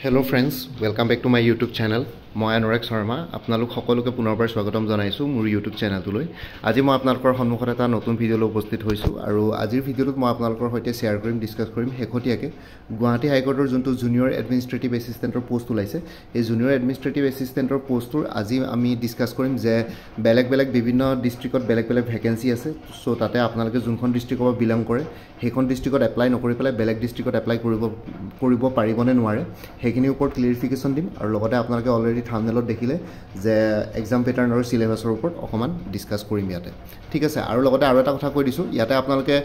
Hello friends, welcome back to my YouTube channel. মই অনুৰাগ শৰ্মা আপোনালোক সকলোকে পুনৰবাৰ স্বাগতম জনাইছো মোৰ YouTube চেনেলটোলৈ আজি মই আপোনালোকৰ সন্মুখত এটা নতুন ভিডিঅ' লৈ উপস্থিত হৈছো আৰু আজিৰ ভিডিঅ'টোত মই আপোনালোকৰ সৈতে শেয়াৰ কৰিম ডিসকাস কৰিম হেকটিয়াকে গুৱাহাটী হাইকোৰ্টৰ যোনটো জুনিয়ৰ এডমিনিষ্ট্ৰেটিভ এসিস্টেন্টৰ পোষ্ট ওলাইছে এই জুনিয়ৰ এডমিনিষ্ট্ৰেটিভ এসিস্টেন্টৰ পোষ্টৰ আজি আমি ডিসকাস কৰিম যে বেলেগ বেলেগ বিভিন্ন ডিস্ট্ৰিক্টত বেলেগ বেলেগ ভ্যাকেন্সি আছে সো তাতে আপোনালোকে যোনখন ডিস্ট্ৰিক্টৰ পৰা বিলং কৰে সেইখন ডিস্ট্ৰিক্টত এপ্লাই নকৰি পেলাই বেলেগ ডিস্ট্ৰিক্টত এপ্লাই কৰিব পাৰিবনে নোৱাৰে সেইখিনিৰ ওপৰত ক্লিয়াৰিফিকেশন দিম আৰু লগতে আপোনালোকে অলৰেডি থাম্বনেলত দেখিলে যে এক্সাম প্যাটাৰ্ন আৰু সিলেবাছৰ ওপৰত অকমান ডিসকাস কৰিম ইয়াতে ঠিক আছে আৰু লগতে আৰু এটা কথা কৈ দিছো ইয়াতে আপোনালোকে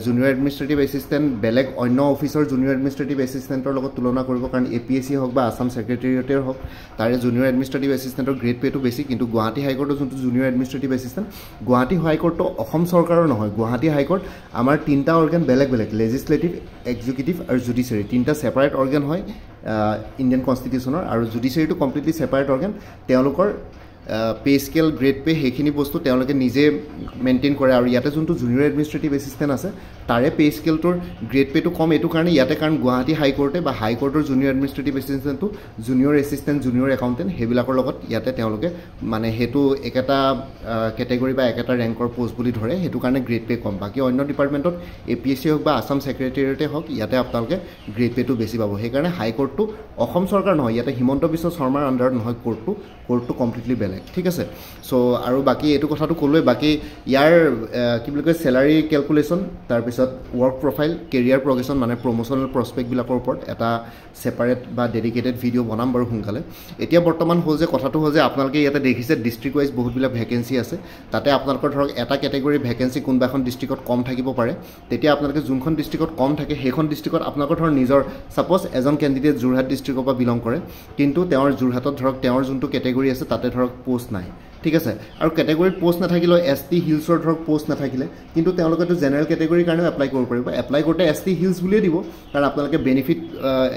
জুনিয়ৰ এডমিনিষ্ট্ৰেটিভ এসিস্টেন্ট বেলেগ অন্য অফিচৰ জুনিয়ৰ এডমিনিষ্ট্ৰেটিভ এসিস্টেন্টৰ লগত তুলনা কৰিব কাৰণ এপিএসসি হওক বা আসাম সেক্ৰেটাৰিয়েটৰ হওক তাৰে জুনিয়ৰ এডমিনিষ্ট্ৰেটিভ এসিস্টেন্টৰ গ্ৰেড পেটো বেছি কিন্তু গুৱাহাটী হাইকোৰ্টৰ যোনটো জুনিয়ৰ এডমিনিষ্ট্ৰেটিভ এসিস্টেন্ট গুৱাহাটী হাইকোৰ্টটো অসম চৰকাৰৰ নহয় গুৱাহাটী হাইকোৰ্ট আমাৰ তিনটা অৰ্গান বেলেগ বেলেগ লেজিসলেটিভ এক্সিকিউটিভ আৰু জুডিচিয়াৰী তিনটা সেপাৰেট অৰ্গান হয় ইণ্ডিয়ান কনস্টিটিউশনৰ আৰু জুডিচিয়াৰীটো কমপ্লিটলি সেপাৰেট অৰ্গান তেওঁলোকৰ পে স্কেল গ্ৰেড পে হেখিনি বস্তু তেওঁলোকে নিজে মেইনটেইন কৰে আৰু ইয়াতে যোনটো জুনিয়ৰ এডমিনিষ্ট্ৰেটিভ এসিস্টেন্ট আছে তাৰে পে স্কেলটোৰ গ্ৰেড পেটো কম এটো কাৰণে ইয়াতে কাৰণ গুৱাহাটী হাইকোৰ্টে বা হাইকোৰ্টৰ জুনিয়ৰ এডমিনিষ্ট্ৰেটিভ এসিস্টেন্টটো জুনিয়ৰ এসিস্টেন্ট জুনিয়ৰ একাউন্টেন্ট হেবিলাকৰ লগত ইয়াতে তেওঁলোকে মানে হেতু একেটা ক্যাটাগৰী বা একেটা ৰেংকৰ পোষ্ট বুলি ধৰে হেতু কাৰণে গ্ৰেড পে কম বাকি অন্য ডিপাৰ্টমেন্টত এপিএসসি হওক বা আসাম সেক্ৰেটাৰিয়েটে হওক ইয়াতে আপোনালোকে গ্ৰেড পেটো বেছি পাব সেই কাৰণে হাইকোৰ্টটো অসম চৰকাৰ নহয় ইয়াতে হিমন্ত বিশ্ব শৰ্মাৰ আন্ডাৰত নহয় কোৰ্টটো কমপ্লিটলি বেলেগ ঠিক আছে সো আৰু বাকি এটো কথাটো কলৈ বাকি ইয়াৰ কি বুলি কয় স্যালাৰি ক্যালকুলেশন তাৰ পিছত ওয়াৰ্ক প্ৰোফাইল কেৰিয়াৰ প্ৰগ্ৰেছন মানে প্ৰমোশনাল প্ৰসপেক্ট বিলাকৰ ওপৰত এটা সেপাৰেট বা ডেডিকেটেড ভিডিও বনাম বাৰু সোনকালে এতিয়া বৰ্তমান হ'ল যে কথাটো হ'ল যে আপোনালোকে ইয়াতে দেখিছে ডিস্ট্ৰিক্ট ওয়াইজ বহুত বিলাক ভ্যাকেন্সি আছে তাতে আপোনালোকৰ ধৰক এটা ক্যাটাগৰী ভ্যাকেন্সি কোনবা এখন ডিস্ট্ৰিক্টত কম থাকিব পাৰে তেতিয়া আপোনালোকে যোনখন ডিস্ট্ৰিক্টত কম থাকে সেইখন ডিস্ট্ৰিক্টত আপোনালোকৰ ধৰ নিজৰ সাপোজ এজন ক্যান্ডিডেট যোৰহাট ডিস্ট্ৰিক্টৰ পৰা বিলং কৰে কিন্তু তেওঁৰ যোৰহাটত ধৰক তেওঁৰ যোনটো ক্যাটাগৰী আছে তাতে ধৰক পোষ্ট নাই ঠিক আছে আৰু ক্যাটাগৰীত পোষ্ট নাথাকিলে এসটি হিলছৰ ধৰক পোষ্ট নাথাকিলে কিন্তু তেওঁলোকে তো জেনাৰেল ক্যাটাগৰীৰ কাৰণে এপ্লাই কৰিব পাৰিব এপ্লাই কৰতে এসটি হিলছ বুলিয়ে দিব কাৰণ আপোনালোকে বেনিফিট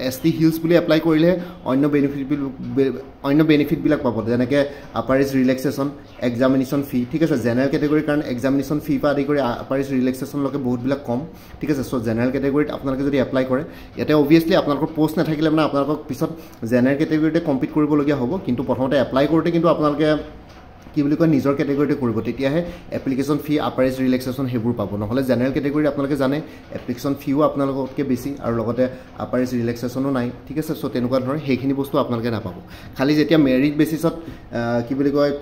এসটি হিলছ বুলি এপ্লাই কৰিলে অন্য বেনিফিট বিলাক পাব যেনেকৈ আপাৰ এজ ৰিলেক্সেশন এক্সামিনেশন ফি ঠিক আছে জেনাৰেল ক্যাটাগৰীৰ কাৰণে এক্সামিনেশন ফি পা আদি কৰি আপাৰ এজ ৰিলেক্সেশন লকে বহুত বিলাক কম ঠিক আছে সো জেনাৰেল ক্যাটাগৰীত আপোনালোকে যদি এপ্লাই কৰে ইয়াতে অবভিয়াসলি আপোনালোকৰ পোষ্ট নাথাকিলে মানে আপোনালোকক পিছত জেনাৰেল ক্যাটাগৰীতে কম্পিট কৰিবলগীয়া হ'ব কিন্তু প্ৰথমতে এপ্লাই কৰোতে কিন্তু আপোনালোকে কি বুলি কয় নিজৰ ক্যাটাগৰীতে কৰিব তেতিয়াহে এপ্লিকেশন ফি আপাৰ এজ ৰিলেক্সেশন হেবোৰ পাব নহলে জেনাৰেল ক্যাটাগৰী আপোনালোকে জানে এপ্লিকেশন ফিও আপোনালোকতকে বেছি আৰু লগতে আপাৰ এজ ৰিলেক্সেশনো নাই ঠিক আছে সো তেনেকুৱা ধৰণৰ হেখিনি বস্তু আপোনালোকে নাপাব খালি যেতিয়া মেৰিট বেসিছত কি বুলি কয়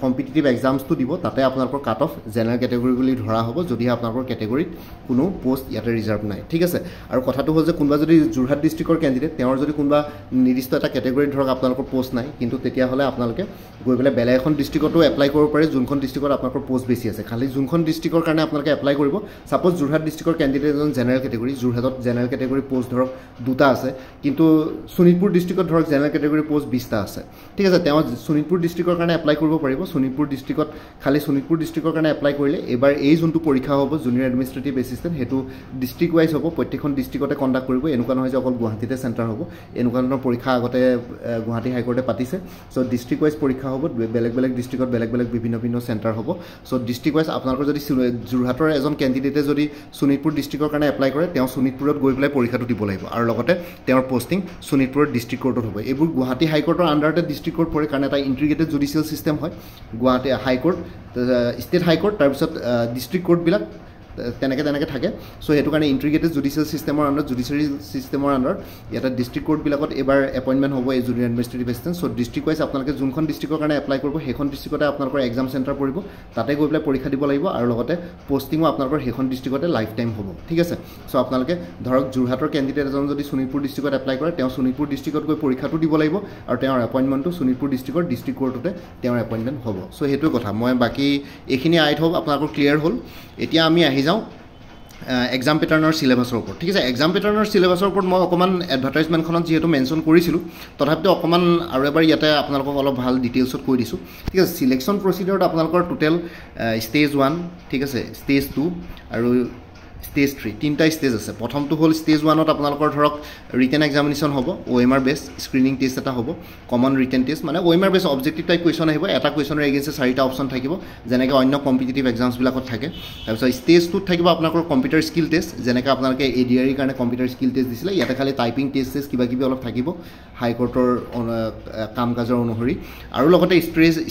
কম্পিটিটিভ এক্সামছটো দিব তাতে আপোনালোকৰ কাট অফ জেনাৰেল ক্যাটাগৰী বুলি ধৰা হ'ব যদি আপোনালোকৰ ক্যাটাগৰীত কোনো পোষ্ট ইয়াতে ৰিজাৰ্ভ নাই ঠিক আছে আৰু কথাটো হ'ল যে কোনবা যদি যোৰহাট ডিস্ট্ৰিক্টৰ ক্যান্ডিডেট তেওঁৰ যদি কোনবা নিৰ্দিষ্ট এটা ক্যাটাগৰীত ধৰক আপোনালোকৰ পোষ্ট নাই কিন্তু তেতিয়া হলে আপোনালোকে গৈ পেলাই বেলেগ এখন ডিস্ট্ৰিক্টত এপ্লাই কৰিব পাৰে যোনখন ডিস্ট্ৰিক্টত আপোনালোকৰ পোষ্ট বেছি আছে খালি যোনখন ডিস্ট্ৰিক্টৰ কাৰণে আপোনালোকে এপ্লাই কৰিব সাপোজ যোৰহাট ডিস্ট্ৰিক্টৰ ক্যান্ডিডেট এজন জেনাৰেল ক্যাটাগৰী যোৰহাটত জেনাৰেল ক্যাটাগৰী পোষ্ট ধৰক দুটা আছে কিন্তু শোণিতপুৰ ডিস্ট্ৰিক্টত ধৰক জেনাৰেল ক্যাটাগৰী পোষ্ট 20টা আছে ঠিক আছে তেওঁ শোণিতপুৰ ডিস্ট্ৰিক্টৰ কাৰণে এপ্লাই কৰিব পাৰিব শোণিতপুৰ ডিস্ট্ৰিক্টত খালি শোণিতপুৰ ডিস্ট্ৰিক্টৰ কাৰণে এপ্লাই কৰিলে এবাৰ এই যোনটো পৰীক্ষা হ'ব জুনিয়ৰ এডমিনিষ্ট্ৰেটিভ এসিস্টেন্ট হেতু ডিস্ট্ৰিক্ট ওয়াইজ হ'ব প্ৰত্যেকখন ডিস্ট্ৰিক্টতে কন্ডাক্ট কৰিব এনেকুৱা নহয় যে অকল গুৱাহাটীতে সেন্টাৰ হ'ব এনেকুৱা ধৰণৰ পৰীক্ষা আগতে গুৱাহাটী হাইকোৰ্টে পাতিছে সো ডিস্ট্ৰিক্ট ওয়াইজ পৰীক্ষা হ'ব বেলেগ বেলেগ ডিস্ট্ৰিক্টত বেলেগ বেলেগ বিভিন্ন সেন্টাৰ হ'ব সো ডিস্ট্ৰিক্ট ওয়াইজ আপোনালোকৰ যদি যোৰহাটৰ এজন ক্যান্ডিডেটে যদি শোণিতপুৰ ডিস্ট্ৰিক্টৰ কাৰণে এপ্লাই কৰে তেওঁ শোণিতপুৰত গৈ পেলাই পৰীক্ষাটো দিব লাগিব আৰু লগতে তেওঁৰ পোষ্টিং শোণিতপুৰৰ ডিস্ট্ৰিক্ট কোৰ্টত হ'ব এইবোৰ গুৱাহাটী হাইকোৰ্টৰ আন্ডাৰতে ডিস্ট্ৰিক্ট কোৰ্ট পৰে কাৰণ এটা ইন্টিগ্ৰেটেড জুডিচিয়েল সিস্টেম হয় গুৱাহাটী হাইকোৰ্ট ষ্টেট হাইকোৰ্ট তাৰ পিছত ডিস্ট্ৰিক্ট কোৰ্ট বিলাক তেনেকে থাকে সো হেতু কাৰণে ইন্টিগ্ৰেটেড জুডিচিয়েল সিস্টেমৰ আন্ডাৰ জুডিচিয়াৰী সিস্টেমৰ আন্ডাৰ ইয়াতে ডিস্ট্ৰিক্ট কোৰ্ট বিলাকত এবাৰ এপইন্টমেন্ট হ'ব এই junior administrative assistant so district wise আপোনালোকে যোনখন ডিস্ট্ৰিক্টৰ কাৰণে এপ্লাই কৰিব সেইখন ডিস্ট্ৰিক্টতে আপোনালোকৰ এক্সাম সেন্টাৰ পৰিব তাতে গৈ পেলাই পৰীক্ষা দিব লাগিব আৰু লগতে পোষ্টিংও আপোনালোকৰ সেইখন ডিস্ট্ৰিক্টতে লাইফ টাইম হ'ব ঠিক আছে সো আপোনালোকে ধৰক যোৰহাটৰ ক্যান্ডিডেট এজন যদি শোণিতপুৰ ডিস্ট্ৰিক্টত এপ্লাই কৰে তেওঁ শোণিতপুৰ ডিস্ট্ৰিক্টত গৈ পৰীক্ষাটো দিব লাগিব আৰু তেওঁৰ এপইন্টমেন্টটো শোণিতপুৰ ডিস্ট্ৰিক্টৰ ডিস্ট্ৰিক্ট কোৰ্টতে তেওঁৰ এপইন্টমেন্ট হ'ব সো হেতুৰ কথা মই বাকি এখিনি আইট হ'ব আপোনালোকৰ ক্লিয়াৰ হ'ল এতিয়া আমি আহি যাওঁ এক্সাম প্যাটাৰ্নৰ সিলেবাছৰ ওপৰত ঠিক আছে এক্সাম প্যাটাৰ্নৰ সিলেবাছৰ ওপৰত মই অকমান এডভাৰটাইজমেন্টখনত যেহেতু মেনশন কৰিছিলো তথাপিতো অকমান আৰু এবাৰ ইয়াতে আপোনালোকক অলপ ভাল ডিটেইলছত কৈ দিছো ঠিক আছে সিলেকশন প্ৰসিডিউৰত আপোনালোকৰ টোটাল স্টেজ 1 ঠিক আছে স্টেজ 2 আৰু ষ্টেজ 3 তিনিটা ষ্টেজ আছে প্ৰথমটো হ'ল ষ্টেজ 1ত আপোনালোকৰ ধৰক ৰিটেন এক্সামিনেশ্যন হ'ব OMR বেছ স্ক্ৰিনিং টেষ্ট এটা হ'ব কমন ৰিটেন টেষ্ট মানে OMR বেছ অবজেক্টিভ টাইপ কুৱেশ্যন আহিব এটা কুৱেশ্যনৰ এগেইনষ্টে 4টা অপশ্যন থাকিব যেনেকৈ অন্য কম্পিটিটিভ এক্সামছবিলাকত থাকে তাৰপিছত ষ্টেজ 2ত থাকিব আপোনালোকৰ কম্পিউটাৰ স্কিল টেষ্ট যেনেকৈ আপোনালোকে ADR কাৰণে কম্পিউটাৰ স্কিল টেষ্ট দিছিলে ইয়াতে খালি টাইপিং টেষ্ট কিবা কিবি অলপ থাকিব হাইকোৰ্টৰ কাম কাজৰ অনুসৰি আৰু লগতে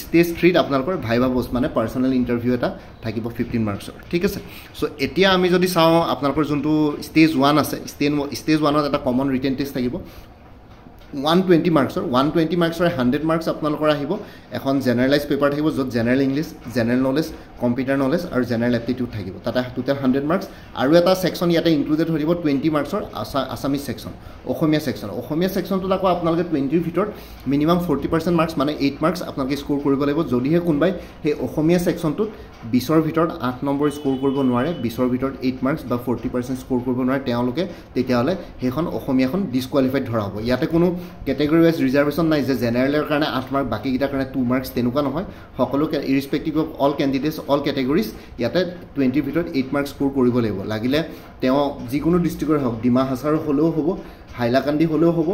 ষ্টেজ 3ত আপোনালোকৰ ভাইভা পোষ্ট মানে পাৰ্চনেল ইণ্টাৰভিউ এটা থাকিব 15 মাৰ্কছৰ ঠিক আছে সো এতিয়া আমি যদি চাওঁ আপোনালোকৰ যোনটো ষ্টেজ 1 আছে ষ্টেজ 1ত এটা কমন ৰিটেন টেষ্ট থাকিব 120 মাৰ্কছৰ 120 মাৰ্কছৰ 100 মাৰ্কছ আপোনালোকৰ আহিব এখন জেনেৰেলাইজ পেপাৰ থাকিব য'ত general English general knowledge computer knowledge আৰু জেনেৰেল এপ্টিটিউড থাকিব তাতে টোটেল 100 মাৰ্কছ আৰু এটা ছেকশ্যন ইয়াতে ইনক্লুডেড হৈ থাকিব 20 মাৰ্কছৰ আছামিজ ছেকশ্যন অসমীয়া ছেকশ্যনটোত আকৌ আপোনালোকে 20ৰ ভিতৰত মিনিমাম 40% মাৰ্কছ মানে 8 মাৰ্কছ আপোনালোকে স্ক'ৰ কৰিব লাগিব যদিহে কোনোবাই সেই অসমীয়া ছেকশ্যনটোত 20ৰ ভিতৰত 8 নম্বৰ স্ক'ৰ কৰিব নোৱাৰে 20ৰ ভিতৰত 8 মাৰ্কছ বা 40% স্ক'ৰ কৰিব নোৱাৰে তেওঁলোকে তেতিয়াহ'লে সেইখন অসমীয়াখন ডিছকুৱালিফাইড ধৰা হ'ব ইয়াতে কোনো কেটেগৰী ৱাইজ ৰিজাৰ্ভেশ্যন নাই যে জেনেৰেলৰ কাৰণে 8 মাৰ্ক বাকীকেইটাৰ কাৰণে 2 মাৰ্কছ তেনেকুৱা নহয় সকলো ইৰিছপেক্টিভ অফ অল কেণ্ডিডেটছ অল কেটেগৰীজ ইয়াতে 20ৰ ভিতৰত 8 মাৰ্কছ স্ক'ৰ কৰিব লাগিব লাগিলে তেওঁ যিকোনো ডিষ্ট্ৰিক্টৰ হওক ডিমা হাছাৰ হ'লেও হ'ব হাইলাকান্দি হ'লেও হ'ব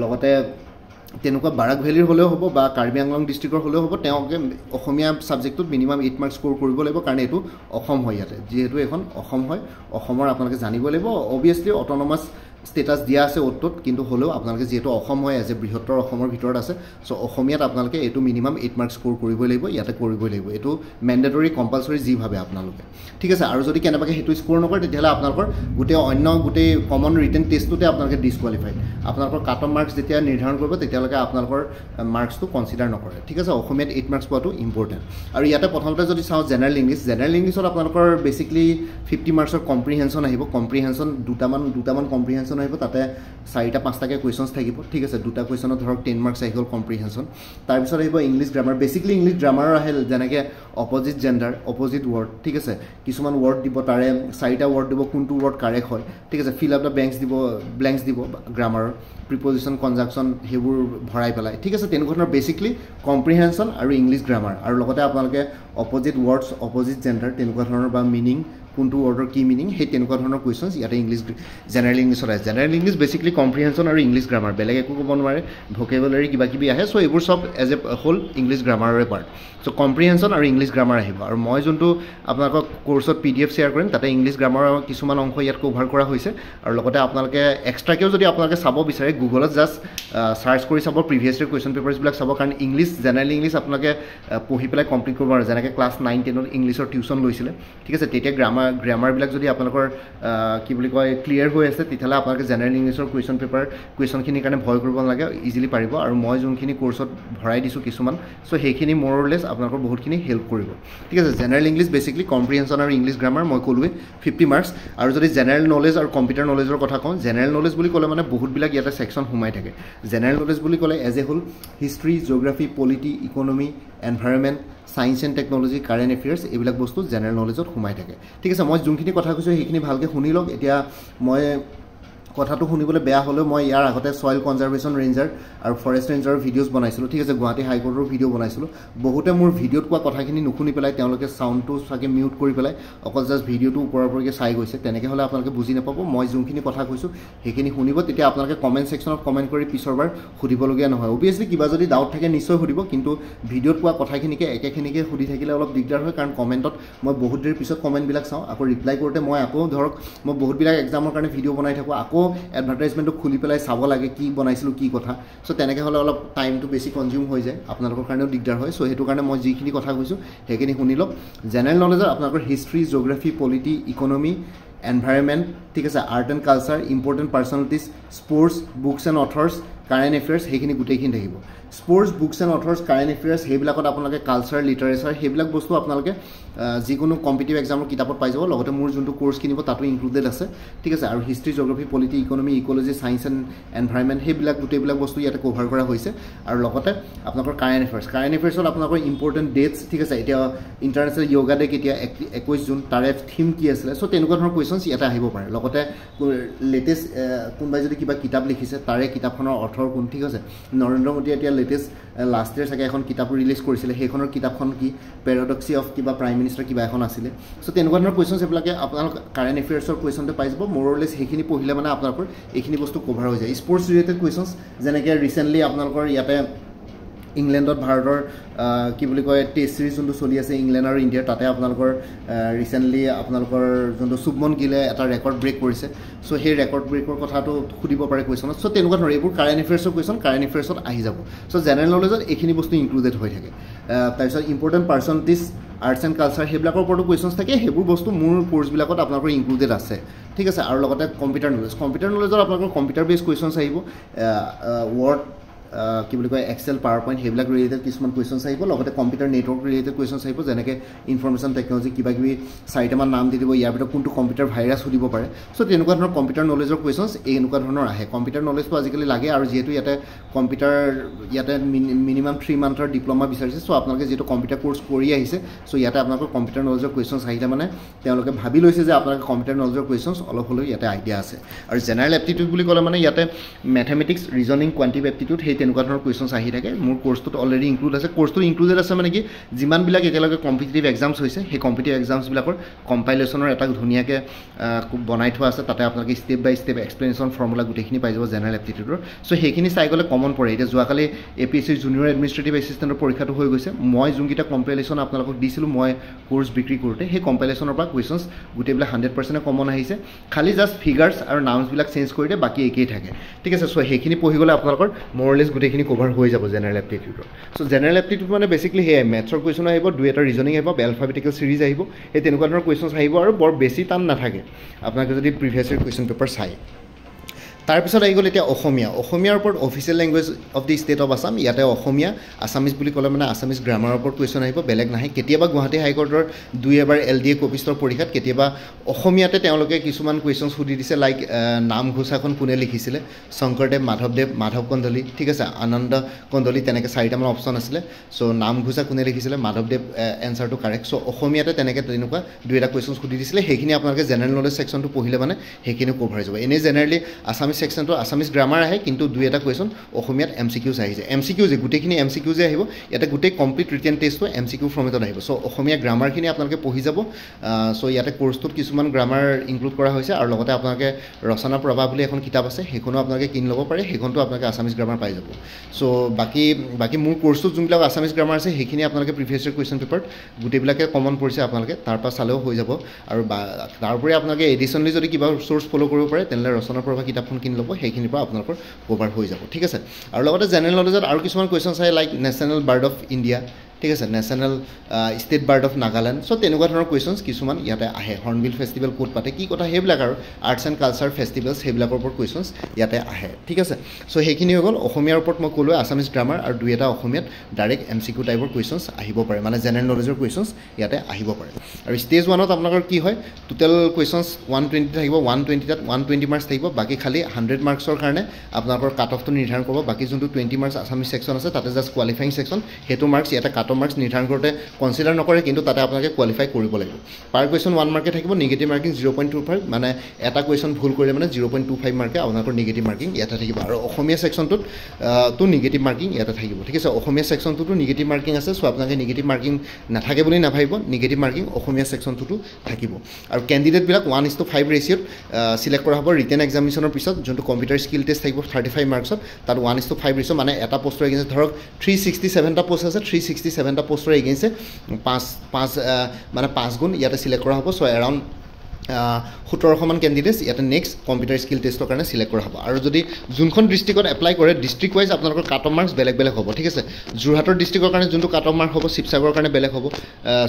লগতে তেনেকুৱা বাৰাক ভেলীৰ হ'লেও হ'ব বা কাৰ্বি আংলং ডিষ্ট্ৰিক্টৰ হ'লেও হ'ব তেওঁলোকে অসমীয়া ছাবজেক্টটোত মিনিমাম 8 মাৰ্কছ স্ক'ৰ কৰিব লাগিব কাৰণ এইটো অসম হয় ইয়াতে যিহেতু এখন অসম হয় অসমৰ আপোনালোকে জানিব লাগিব অভিয়াছলি অট'নমাছ ষ্টেটাছ দিয়া আছে অ'টোত কিন্তু হ'লেও আপোনালোকে যিহেতু অসম হয় এজ এ বৃহত্তৰ অসমৰ ভিতৰত আছে চ' অসমীয়াত আপোনালোকে এইটো মিনিমাম 8 মাৰ্কছ স্ক'ৰ কৰিবই লাগিব ইয়াতে কৰিবই লাগিব এইটো মেণ্ডেটৰী কম্পালচৰি যি ভাবে আপোনালোকে ঠিক আছে আৰু যদি কেনেবাকৈ সেইটো স্ক'ৰ নকৰে তেতিয়াহ'লে আপোনালোকৰ গোটেই কমন ৰিটেন টেষ্টটোতে আপোনালোকে ডিছকুৱালিফাইড আপোনালোকৰ কাট অফ মাৰ্কছ যেতিয়া নিৰ্ধাৰণ কৰিব তেতিয়ালৈকে আপোনালোকৰ মাৰ্কছটো কনচিডাৰ নকৰে ঠিক আছে অসমীয়াত 8 মাৰ্কছ পোৱাটো ইম্পৰ্টেণ্ট আৰু ইয়াতে প্ৰথমতে যদি চাওঁ জেনেৰেল ইংলিছত আপোনালোকৰ বেছিকলি 50 মাৰ্কছৰ কম্প্ৰিহেনশ্যন আহিব কম্প্ৰিহেনশ্যন দুটামান কম্প্ৰিহেনশ্যন আহিব তাতে 4টা 5টাকৈ কুৱেশ্যনছ থাকিব ঠিক আছে দুটা কুৱেশ্যনত ধৰক 10 মাৰ্কছ আহি গ'ল কম্প্ৰিহেনশ্যন তাৰপিছত আহিব ইংলিছ গ্ৰামাৰ বেছিকলি ইংলিছ গ্ৰামাৰৰ আহে যেনেকৈ অপজিট জেণ্ডাৰ অপজিট ৱৰ্ড ঠিক আছে কিছুমান ৱৰ্ড দিব তাৰে 4টা ৱৰ্ড দিব কোনটো ৱৰ্ড কাৰেক্ট হয় ঠিক আছে ফিল আপ দ্য ব্লেংকছ দিব গ্ৰামাৰৰ প্ৰিপজিশ্যন কনজাংশ্যন সেইবোৰ ভৰাই পেলাই ঠিক আছে তেনেকুৱা ধৰণৰ বেছিকলি কম্প্ৰিহেনশ্যন আৰু ইংলিছ গ্ৰামাৰ আৰু লগতে আপোনালোকে অপজিট ৱৰ্ডছ অপজিট জেণ্ডাৰ তেনেকুৱা ধৰণৰ বা মিনিং কোনটো ৱৰ্ডৰ কি মিনিং সেই তেনেকুৱা ধৰণৰ কুৱেশ্যনছ ইয়াতে জেনেৰেল ইংলিছত আহে জেনেৰেল ইংলিছ বেছিকলি কম্প্ৰিহেনশ্যন আৰু ইংলিছ গ্ৰামাৰ বেলেগ একো ক'ব নোৱাৰে ভকেবুলাৰী কিবা কিবি আহে চ' এইবোৰ চব এজ এ হ'ল ইংলিছ গ্ৰামাৰৰে পাৰ্ট চ' কম্প্ৰিহেনশ্যন আৰু ইংলিছ গ্ৰামাৰ আহিব আৰু মই যোনটো আপোনালোকক কৰ্চত PDF শ্বেয়াৰ কৰিম তাতে ইংলিছ গ্ৰামাৰৰ কিছুমান অংশ ইয়াত কভাৰ কৰা হৈছে আৰু লগতে আপোনালোকে এক্সট্ৰাকৈও যদি আপোনালোকে চাব বিচাৰে গুগলত জাষ্ট চাৰ্চ কৰি চাব প্ৰিভিয়াছ ইয়েৰ কুৱেশ্যন পেপাৰ্ছবিলাক চাব কাৰণ জেনেৰেল ইংলিছ আপোনালোকে পঢ়ি পেলাই কমপ্লিট কৰিব নোৱাৰে যেনেকৈ ক্লাছ 9-10ত ইংলিছৰ টিউশ্যন লৈছিলে ঠিক আছে তেতিয়া গ্ৰামাৰবিলাক যদি আপোনালোকৰ কি বুলি কয় ক্লিয়াৰ হৈ আছে তেতিয়াহ'লে আপোনালোকে জেনেৰেল ইংলিছৰ কুৱেশ্যনখিনিৰ কাৰণে ভয় কৰিব নালাগে ইজিলি পাৰিব আৰু মই যোনখিনি কৰ্চত ভৰাই দিছোঁ কিছুমান চ' সেইখিনি মৰলেছ আপোনালোকৰ বহুতখিনি হেল্প কৰিব ঠিক আছে জেনেৰেল ইংলিছ বেছিকলি কম্প্ৰিহেনশ্যন আৰু ইংলিছ গ্ৰামাৰ মই ক'লোৱে 50 মাৰ্কছ আৰু যদি জেনেৰেল নলেজ আৰু কম্পিউটাৰ নলেজৰ কথা কওঁ জেনেৰেল নলেজ বুলি ক'লে মানে বহুতবিলাক ইয়াতে ছেকশ্যন সোমাই থাকে জেনেৰেল নলেজ বুলি ক'লে এজ এ হ'ল history geography polity economy environment science and technology current affairs এইবিলাক বস্তু জেনেৰেল নলেজত সোমাই থাকে ঠিক আছে মই যোনখিনি কথা কৈছোঁ সেইখিনি ভালকৈ শুনি লওক এতিয়া মই কথাটো শুনিবলৈ বেয়া হ'লেও মই ইয়াৰ আগতে সয়েল কনজাৰভেশ্যন ৰেঞ্জাৰ আৰু ফৰেষ্ট ৰেঞ্জাৰৰ ভিডিঅ'জ বনাইছিলোঁ ঠিক আছে গুৱাহাটী হাইকোৰ্টৰ ভিডিঅ' বনাইছিলোঁ বহুতে মোৰ ভিডিঅ'ত কোৱা কথাখিনি নুশুনি পেলাই তেওঁলোকে চাউণ্ডটো চাগে মিউট কৰি পেলাই অকল জাষ্ট ভিডিঅ'টো ওপৰৰ ওপৰকৈ চাই গৈছে তেনেকৈ হ'লে আপোনালোকে বুজি নাপাব মই যোনখিনি কথা কৈছোঁ সেইখিনি শুনিব তেতিয়া আপোনালোকে কমেণ্ট ছেকশ্যনত কমেণ্ট কৰি পিছৰবাৰ সুধিবলগীয়া নহয় অভিয়াছলি কিবা যদি ডাউট থাকে নিশ্চয় সুধিব কিন্তু ভিডিঅ'ত কোৱা কথাখিনিকে একেখিনিকে সুধি থাকিলে অলপ দিগদাৰ হয় কাৰণ কমেণ্টত মই বহুত দেৰি পিছত কমেণ্টবিলাক চাওঁ আকৌ ৰিপ্লাই কৰোঁতে মই আকৌ ধৰক মই বহুতবিলাক এক্সামৰ কাৰণে ভিডিঅ' বনাই থাকোঁ আকৌ এডভাৰটাইজমেণ্টটো খুলি পেলাই চাব লাগে কি বনাইছিলোঁ কি কথা চ' তেনেকৈ হ'লে অলপ টাইমটো বেছি কনজিউম হৈ যায় আপোনালোকৰ কাৰণেও দিগদাৰ হয় চ' সেইটো কাৰণে মই যিখিনি কথা কৈছোঁ সেইখিনি শুনি লওক জেনেৰেল নলেজত আপোনালোকৰ history geography polity economy environment ঠিক আছে art and culture important personalities sports books and authors current affairs সেইখিনি গোটেইখিনি থাকিব sports books and authors current affairs সেইবিলাকত আপোনালোকে কালচাৰ লিটাৰেচাৰ সেইবিলাক বস্তু আপোনালোকে যিকোনো কম্পিটিটিভ এক্সামৰ কিতাপত পাই যাব লগতে মোৰ যোনটো কৰ্চ কিনিব তাতো ইনক্লুডেড আছে ঠিক আছে আৰু history geography polity economy ecology science and environment সেইবিলাক গোটেইবিলাক বস্তু ইয়াতে কভাৰ কৰা হৈছে আৰু লগতে আপোনালোকৰ কাৰেণ্ট এফেয়াৰ্ছত আপোনালোকৰ ইম্পৰ্টেণ্ট ডেটছ ঠিক আছে এতিয়া ইণ্টাৰনেশ্যনেল য়োগা ডে কেতিয়া 21 জুন তাৰে থিম কি আছিলে চ' তেনেকুৱা ধৰণৰ কুৱেশ্যনছ ইয়াতে আহিব পাৰে লগতে লেটেষ্ট কোনোবাই যদি কিবা কিতাপ লিখিছে তাৰে কিতাপখনৰ অথৰ কোন ঠিক আছে নৰেন্দ্ৰ মোদীয়ে এতিয়া লেটেষ্ট লাষ্ট ইয়েৰ চাগে এখন কিতাপ ৰিলিজ কৰিছিলে সেইখনৰ কিতাপখন কি পেৰাডক্সি অফ কিবা প্ৰাইম মিনিষ্টাৰ কিবা এখন আছিলে সো তেনেকুৱা ধৰণৰ কোৱেশ্চনছ এইবিলাকে আপোনালোক কাৰেণ্ট এফেয়াৰ্ছৰ কুৱেশ্যনটো পাই যাব মোৰলেছ সেইখিনি পঢ়িলে মানে আপোনালোকৰ এইখিনি বস্তু কভাৰ হৈ যায় স্পৰ্টছ ৰিলেটেড কুৱেশ্যনছ যেনেকৈ ৰিচেণ্টলি আপোনালোকৰ ইয়াতে ইংলেণ্ডত ভাৰতৰ কি বুলি কয় টেষ্ট সিৰিজ যোনটো চলি আছে ইংলেণ্ড আৰু ইণ্ডিয়াৰ তাতে আপোনালোকৰ ৰিচেণ্টলি আপোনালোকৰ যোনটো শুভমন গিলে এটা ৰেকৰ্ড ব্ৰেক কৰিছে সো সেই ৰেকৰ্ড ব্ৰেকৰ কথাটো সুধিব পাৰে কুৱেশ্যনত সো তেনেকুৱা ধৰণৰ এইবোৰ কাৰেণ্ট এফেয়াৰ্ছৰ কুৱেশ্যন কাৰেণ্ট এফেয়াৰ্ছত আহি যাব সো জেনেৰেল নলেজত এইখিনি বস্তু ইনক্লুডেড হৈ থাকে তাৰপিছত important percentage arts and culture সেইবিলাকৰ ওপৰতো কুৱেশ্যনছ থাকে সেইবোৰ বস্তু মোৰ কোৰ্চবিলাকত আপোনালোকৰ ইনক্লুডেড আছে ঠিক আছে আৰু লগতে কম্পিউটাৰ নলেজত আপোনালোকৰ কম্পিউটাৰ বেছ কুৱেশ্যনছ আহিব ৱৰ্ড কি বুলি কয় এক্সেল পাৱাৰ পইণ্ট সেইবিলাক ৰিলেটেড কিছুমান কুৱেশ্যনছ আহিব লগতে কম্পিউটাৰ নেটৱৰ্ক ৰিলেটেড কুৱেশ্যনছ আহিব যেনেকৈ ইনফৰমেশ্যন টেকনলজি কিবা কিবি চাৰিটামান নাম দি দিব ইয়াৰ ভিতৰত কোনটো কম্পিউটাৰ ভাইৰাছ সুধিব পাৰে চ' তেনেকুৱা ধৰণৰ কম্পিউটাৰ নলেজৰ কুৱেশ্যনছ এনেকুৱা ধৰণৰ আহে কম্পিউটাৰ নলেজটো আজিকালি লাগে আৰু যিহেতু ইয়াতে মিনিমাম 3 মান্থৰ ডিপ্ল'মা বিচাৰিছে চ' আপোনালোকে যিহেতু কম্পিউটাৰ কোৰ্চ কৰি আহিছে চ' ইয়াতে আপোনালোকৰ কম্পিউটাৰ নলেজৰ কুৱেশ্যনছ আহিলে মানে তেওঁলোকে ভাবি লৈছে যে আপোনালোকে কম্পিউটাৰ নলেজৰ কুৱেশ্যনছ অলপ হ'লেও ইয়াতে আইডিয়া আছে আৰু জেনেৰেল এপ্টিটিউড বুলি ক'লে মানে ইয়াতে মেথমেটিক্স ৰিজনিং কোৱান্টিটিভ এপ্টিটিউড সেই তেনেকুৱা ধৰণৰ কুৱেশ্যনছ আহি থাকে মোৰ কোৰ্চটোত অলৰেডি ইনক্লুড আছে কোৰ্চটো ইনক্লুডেড আছে মানে কি যিমানবিলাক একেলগে কম্পিটিটিভ এক্সামছ হৈছে সেই কম্পিটিটিভ এক্সামছবিলাকৰ কম্পাইলেশ্যনৰ এটা ধুনীয়াকৈ বনাই থোৱা আছে তাতে আপোনালোকে ষ্টেপ বাই ষ্টেপ এক্সপ্লেনেশ্যন ফৰ্মুলা গোটেইখিনি পাই যাব জেনেৰেল এপ্টিটিউডৰ চ' সেইখিনি চাই গ'লে কমন পৰে এতিয়া যোৱাকালি APSC জুনিয়ৰ এডমিনিষ্ট্ৰেটিভ এছিষ্টেণ্টৰ পৰীক্ষাটো হৈ গৈছে মই যোনকেইটা কম্পাইলেশ্যন আপোনালোকক দিছিলোঁ মই কোৰ্চ বিক্ৰী কৰোঁতে সেই কম্পাইলেশ্যনৰ পৰা কুৱেশ্যনছ গোটেইবিলাক 100% কমন আহিছে খালি জাষ্ট ফিগাৰ্ছ আৰু নাউন্সবিলাক চেঞ্জ কৰি দিয়ে বাকী একেই থাকে ঠিক আছে চ' সেইখিনি পঢ়ি গ'লে আপোনালোকৰ মৰলেছ গোটেইখিনি কভাৰ হৈ যাব জেনেৰেল এপ্টিটিউডৰ চ' জেনেৰেল এপ্টিটিউড মানে বেছিকলি সেয়াই মেথছৰ কুৱেশ্যন আহিব দুই এটা ৰিজনিং আহিব এলফাবেটিকেল চিৰিজ আহিব সেই তেনেকুৱা ধৰণৰ কুৱেশ্যনছ আহিব আৰু বৰ বেছি টান নাথাকে আপোনালোকে যদি প্ৰিভিয়াছ ইয়েৰ কুৱেশ্যন পেপাৰ চায় তাৰপিছত আহি গ'ল এতিয়া অসমীয়াৰ ওপৰত official language of the state of Assam ইয়াতে অসমীয়া আছামিজ বুলি ক'লে মানে আছামিজ গ্ৰামাৰৰ ওপৰত কুৱেশ্যন আহিব বেলেগ নাহে কেতিয়াবা গুৱাহাটী হাইকোৰ্টৰ দুই এবাৰ LDA কপিষ্টৰ পৰীক্ষাত কেতিয়াবা অসমীয়াতে তেওঁলোকে কিছুমান কুৱেশ্যন সুধি দিছে লাইক নামঘোষাখন কোনে লিখিছিলে শংকৰদেৱ মাধৱ কন্দলী ঠিক আছে আনন্দ কন্দলী তেনেকৈ 4টামান অপশ্যন আছিলে চ' নামঘোষা কোনে লিখিছিলে মাধৱদেৱ এনচাৰটো কাৰেক্ট চ' অসমীয়াতে তেনেকুৱা দুই এটা কুৱেশ্যন সুধি দিছিলে সেইখিনি আপোনালোকে জেনেৰেল নলেজ ছেকশ্যনটো পঢ়িলে মানে সেইখিনি কভাৰ হৈ যাব এনেই জেনেৰেলি আছামিজ সেকশনটো আছামিজ গ্ৰামাৰ আহে কিন্তু দুই এটা কুৱেশ্যন অসমীয়াত MCQs আহি যায় MCQs গোটেইখিনি MCQs আহিব ইয়াতে গোটেই কমপ্লিট ৰিটেন টেষ্টটো MCQ ফৰ্মেটত আহিব চ' অসমীয়া গ্ৰামাৰখিনি আপোনালোকে পঢ়ি যাব চ' ইয়াতে কোৰ্চটোত কিছুমান গ্ৰামাৰ ইনক্লুড কৰা হৈছে আৰু লগতে আপোনালোকে ৰচনা প্ৰভা বুলি এখন কিতাপ আছে সেইখনো আপোনালোকে কিনি ল'ব পাৰে সেইখনটো আপোনালোকে আছামিজ গ্ৰামাৰ পাই যাব চ' বাকী মোৰ কোৰ্চটোত যোনবিলাক আছামিজ গ্ৰামাৰ আছে সেইখিনি আপোনালোকে প্ৰিভিয়াছ ইয়েৰ কুৱেশ্যন পেপাৰত গোটেইবিলাকে কমন পৰিছে আপোনালোকে তাৰপৰা চালেও হৈ যাব আৰু তাৰোপৰি আপোনালোকে এডিশ্যনেলি যদি কিবা চ'ৰ্চ ফ'ল' কৰিব পাৰে তেনেহ'লে ৰচনা প্ৰভা কিতাপখন কিনি ল'ব সেইখিনিৰ পৰা আপোনালোকৰ কভাৰ হৈ যাব ঠিক আছে আৰু লগতে জেনেৰেল নলেজত আৰু কিছুমান কুৱেশ্যনছ আহে like national bird of India ঠিক আছে national state bird of Nagaland so' তেনেকুৱা ধৰণৰ কুৱেশ্যনছ কিছুমান ইয়াতে আহে হৰ্ণবিল ফেষ্টিভেল ক'ত পাতে কি কথা সেইবিলাক আৰু আৰ্টছ এণ্ড কালচাৰ ফেষ্টিভেলছ সেইবিলাকৰ ওপৰত কুৱেশ্যনছ ইয়াতে আহে ঠিক আছে চ' সেইখিনি হৈ গ'ল অসমীয়াৰ ওপৰত মই ক'লোৱে আছামিজ গ্ৰামাৰ আৰু দুই এটা অসমীয়াত ডাইৰেক্ট MCQ টাইপৰ কুৱেশ্যনছ আহিব পাৰে মানে জেনেৰেল নলেজৰ কুৱেশ্যনছ ইয়াতে আহিব পাৰে আৰু ষ্টেজ 1ত আপোনালোকৰ কি হয় টোটেল কুৱেশ্যনছ 120 থাকিব 120 তাত 120 মাৰ্কছ থাকিব বাকী খালি 100 মাৰ্কছৰ কাৰণে আপোনালোকৰ কাট অফটো নিৰ্ধাৰণ কৰিব বাকী যোনটো 20 মাৰ্কছ আছামিজ ছেকশ্যন আছে তাতে জাষ্ট কোৱালিফাইং ছেকশ্যন সেইটো মাৰ্কছ ইয়াতে কাট অফ মাৰ্কছ নিৰ্ধাৰণ কৰোঁতে কনচিডাৰ নকৰে কিন্তু তাতে আপোনালোকে কোৱালিফাই কৰিব লাগিব পাৰ কুৱেশ্যন 1 মাৰ্কে থাকিব নিগেটিভ মাৰ্কিং 0.25 মানে এটা কুৱেশ্যন ভুল কৰিলে মানে 0.25 মাৰ্কে আপোনালোকৰ নিগেটিভ মাৰ্কিং ইয়াতে থাকিব আৰু অসমীয়া ছেকশ্যনটোত তো নিগেটিভ মাৰ্কিং ইয়াতে থাকিব ঠিক আছে অসমীয়া ছেকশ্যনটোতো নিগেটিভ মাৰ্কিং আছে চ' আপোনালোকে নিগেটিভ মাৰ্কিং নাথাকে বুলি নাভাবিব নিগেটিভ মাৰ্কিং অসমীয়া ছেকশ্যনটোতো থাকিব আৰু কেণ্ডিডেটবিলাক 1:5 ৰেচিঅ'ত চিলেক্ট কৰা হ'ব ৰিটেন এক্সামিনেশ্যনৰ পিছত যোনটো কম্পিউটাৰ স্কিল টেষ্ট থাকিব 35 মাৰ্কছত তাত 1:5 ৰেচিঅ' মানে এটা পোষ্টৰ এগেইনষ্ট ধৰক 367টা পোষ্ট আছে 367টা পোষ্টৰ এগেইনষ্টে 5 গুণ ইয়াতে চিলেক্ট কৰা হ'ব চ' এৰাউণ্ড 1700মান কেণ্ডিডেটছ ইয়াতে নেক্সট কম্পিউটাৰ স্কিল টেষ্টৰ কাৰণে চিলেক্ট কৰা হ'ব আৰু যদি যোনখন ডিষ্ট্ৰিক্টত এপ্লাই কৰে ডিষ্ট্ৰিক্ট ৱাইজ আপোনালোকৰ কাট অফ মাৰ্কছ বেলেগ হ'ব ঠিক আছে যোৰহাটৰ ডিষ্ট্ৰিক্টৰ কাৰণে যোনটো কাট অফ মাৰ্ক হ'ব শিৱসাগৰৰ কাৰণে বেলেগ হ'ব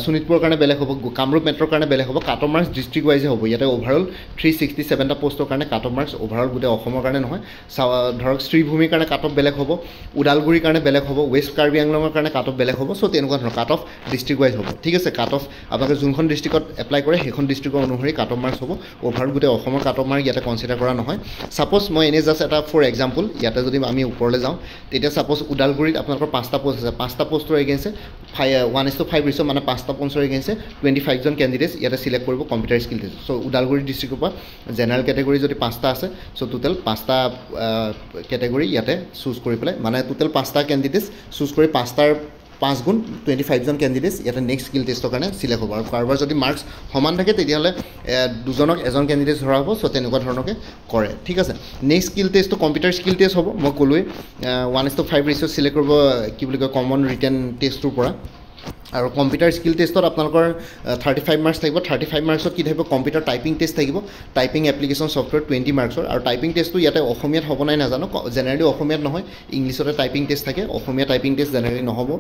শোণিতপুৰৰ কাৰণে বেলেগ হ'ব কামৰূপ মেট্ৰৰ কাৰণে বেলেগ হ'ব কাট অফ মাৰ্কছ ডিষ্ট্ৰিক্ট ৱাইজে হ'ব ইয়াতে অভাৰঅল 367টা পোষ্টৰ কাৰণে কাট অফ মাৰ্কছ অভাৰঅল গোটেই অসমৰ কাৰণে নহয় ধৰক শ্ৰীভূমিৰ কাৰণে কাট অফ বেলেগ হ'ব ওদালগুৰিৰ কাৰণে বেলেগ হ'ব ৱেষ্ট কাৰ্বি আংলঙৰ কাৰণে কাট অফ বেলেগ হ'ব চ' তেনেকুৱা ধৰণৰ কাট অফ ডিষ্ট্ৰিক্ট ৱাইজ হ'ব ঠিক আছে কাট অফ আপোনালোকে যোনখন ডিষ্ট্ৰিক্টত এপ্লাই কৰে সেইখন ডিষ্ট্ৰিক্টৰ অনুসৰি কাট অফ মাৰ্কছ হ'ব অভাৰঅল গোটেই অসমৰ কাট অফ মাৰ্ক ইয়াতে কনচিডাৰ কৰা নহয় ছাপ'জ মই এনেই জাষ্ট এটা ফৰ এক্সাম্পল ইয়াতে যদি আমি ওপৰলৈ যাওঁ তেতিয়া ছাপ'জ ওদালগুৰিত আপোনালোকৰ 5টা পোষ্ট আছে 5টা পোষ্টৰ এগেইনষ্টে 1:5 ৰেচিঅ' মানে 5টা পোষ্টৰ এগেইনষ্টে 25জন কেণ্ডিডেটছ ইয়াতে চিলেক্ট কৰিব কম্পিউটাৰ স্কিল টেষ্ট চ' ওদালগুৰি ডিষ্ট্ৰিক্টৰ পৰা জেনেৰেল কেটেগৰী যদি 5টা আছে চ' টোটেল 5টা কেটেগৰী ইয়াতে চুজ কৰি পেলাই মানে টোটেল 5টা কেণ্ডিডেটছ চুজ কৰি 5টাৰ 5 গুণ 25 জন কেণ্ডিডেটছ ইয়াতে নেক্সট স্কিল টেষ্টৰ কাৰণে চিলেক্ট হ'ব আৰু কাৰোবাৰ যদি মাৰ্কছ সমান থাকে তেতিয়াহ'লে দুজনক এজন কেণ্ডিডেট ধৰা হ'ব চ' তেনেকুৱা ধৰণকে কৰে ঠিক আছে নেক্সট স্কিল টেষ্টটো কম্পিউটাৰ স্কিল টেষ্ট হ'ব মই ক'লোৱেই 1:5 ৰেচিঅ' চিলেক্ট কৰিব কি বুলি কয় কমন ৰিটেন টেষ্টটোৰ পৰা আৰু কম্পিউটাৰ স্কিল টেষ্টত আপোনালোকৰ 35 মাৰ্কছ থাকিব 35 মাৰ্কছত কি থাকিব কম্পিউটাৰ টাইপিং টেষ্ট থাকিব টাইপিং এপ্লিকেশ্যন ছফ্টৱেৰ 20 মাৰ্কছৰ আৰু টাইপিং টেষ্টটো ইয়াতে অসমীয়াত হ'ব নাই নাজানো জেনেৰেলি অসমীয়াত নহয় ইংলিছতে টাইপিং টেষ্ট থাকে অসমীয়া টাইপিং টেষ্ট জেনেৰেলি নহ'ব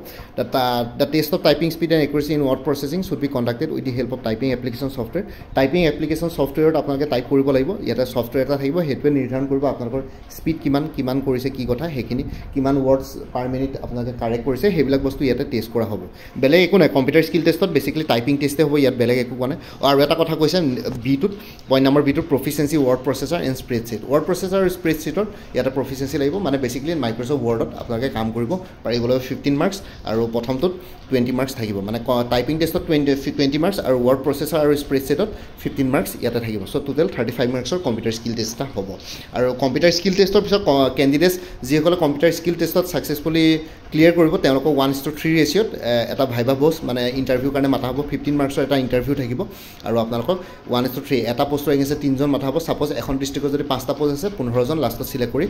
the test of typing speed and accuracy in word processing should be conducted with the help of typing application software typing application ছফ্টৱেৰত আপোনালোকে টাইপ কৰিব লাগিব ইয়াতে ছফ্টৱেৰ এটা থাকিব সেইটোৱে নিৰ্ধাৰণ কৰিব আপোনালোকৰ স্পীড কিমান কৰিছে কি কথা সেইখিনি কিমান ৱৰ্ডছ পাৰ মিনিট আপোনালোকে কাৰেক্ট কৰিছে সেইবিলাক বস্তু ইয়াতে টেষ্ট কৰা হ'ব বেলেগ একো নাই কম্পিউটাৰ স্কিল টেষ্টত বেছিকেলি টাইপিং টেষ্টে হ'ব ইয়াত বেলেগ একো কোৱা নাই আৰু এটা কথা কৈছে বিটোত পইণ্ট নম্বৰ বিটোত proficiency word processor and spreadsheet word processor আৰু স্প্ৰেডশ্বীটত ইয়াতে প্ৰফিচিয়েঞ্চি লাগিব মানে বেছিকেলি মাইক্ৰ'ছফ্ট ৱৰ্ডত আপোনালোকে কাম কৰিব পাৰিবলৈ 15 মাৰ্কছ আৰু প্ৰথমটোত 20 মাৰ্কছ থাকিব মানে টাইপিং টেষ্টত 20 মাৰ্কছ আৰু ৱৰ্ড প্ৰচেছৰ আৰু স্প্ৰেডশ্বীটত 15 মাৰ্কছ ইয়াতে থাকিব চ' টোটেল 35 মাৰ্কছৰ কম্পিউটাৰ স্কিল টেষ্ট এটা হ'ব আৰু কম্পিউটাৰ স্কিল টেষ্টৰ পিছত কেণ্ডিডেটছ যিসকলে কম্পিউটাৰ স্কিল টেষ্টত ছাকচেছফুলি ক্লিয়াৰ কৰিব তেওঁলোকক 1:3 ৰেচিঅ'ত এটা ভাইভা বছ মানে ইণ্টাৰভিউৰ কাৰণে মাতা হ'ব 15 মাৰ্কছৰ এটা ইণ্টাৰভিউ থাকিব আৰু আপোনালোকক 1:3 এটা পোষ্টৰ এগেইনষ্টত 3জন মাতা হ'ব ছাপ'জ এখন ডিষ্ট্ৰিক্টত যদি 5টা পোষ্ট আছে 15জন লাষ্টত চিলেক্ট কৰি